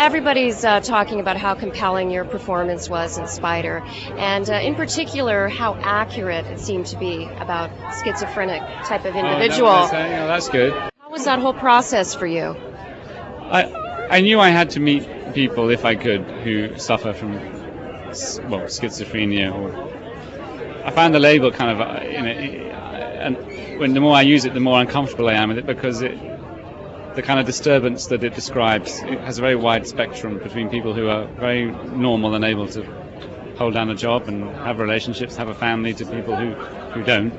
everybody's talking about how compelling your performance was in Spider, and in particular, how accurate it seemed to be about schizophrenic type of individual. That's good. How was that whole process for you? I knew I had to meet people, if I could, who suffer from schizophrenia. I found the label kind of, and when the more I use it, the more uncomfortable I am with it, because the kind of disturbance that it describes, it has a very wide spectrum between people who are very normal and able to hold down a job and have relationships, have a family, to people who don't.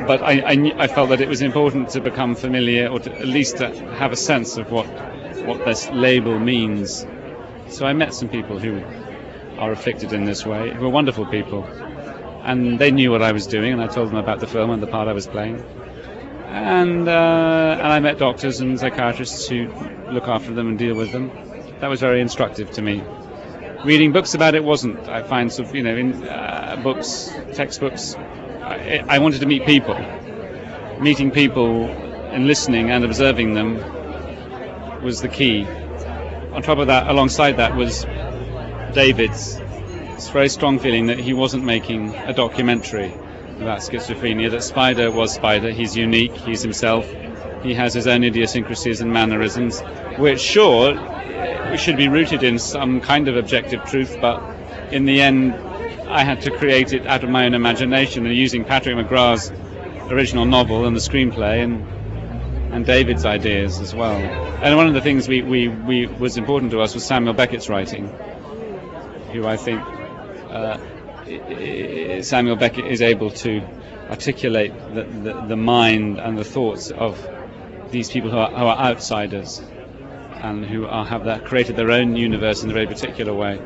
But I felt that it was important to become familiar, or to at least to have a sense of what this label means. So I met some people who are afflicted in this way, who are wonderful people, and they knew what I was doing, and I told them about the film and the part I was playing. And I met doctors and psychiatrists who look after them and deal with them. That was very instructive to me. Reading books about it wasn't. I find in books, textbooks, I wanted to meet people. Meeting people and listening and observing them was the key. On top of that, alongside that, was David's very strong feeling that he wasn't making a documentary about schizophrenia, that Spider was Spider. He's unique, he's himself, he has his own idiosyncrasies and mannerisms, which sure should be rooted in some kind of objective truth, but in the end I had to create it out of my own imagination, and using Patrick McGrath's original novel and the screenplay and David's ideas as well. And one of the things we was important to us was Samuel Beckett's writing, who I think Samuel Beckett is able to articulate the mind and the thoughts of these people who are outsiders and who have created their own universe in a very particular way.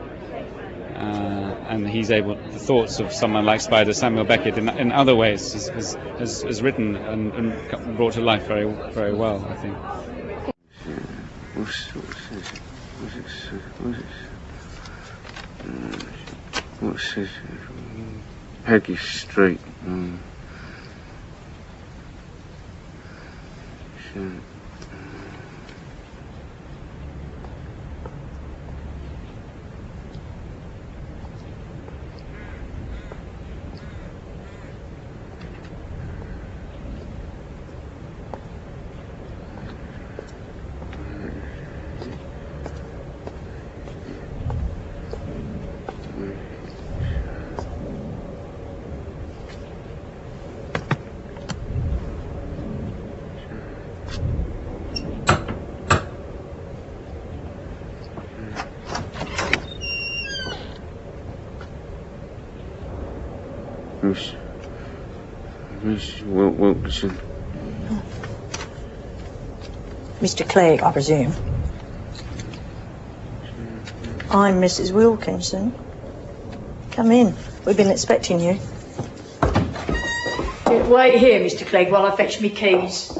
And he's able, the thoughts of someone like Spider, Samuel Beckett, in other ways, has written and brought to life very, very well, I think. What's this? Peggy Street. Miss Wilkinson. Mr. Clegg, I presume. I'm Mrs. Wilkinson. Come in. We've been expecting you. Wait here, Mr. Clegg, while I fetch me keys.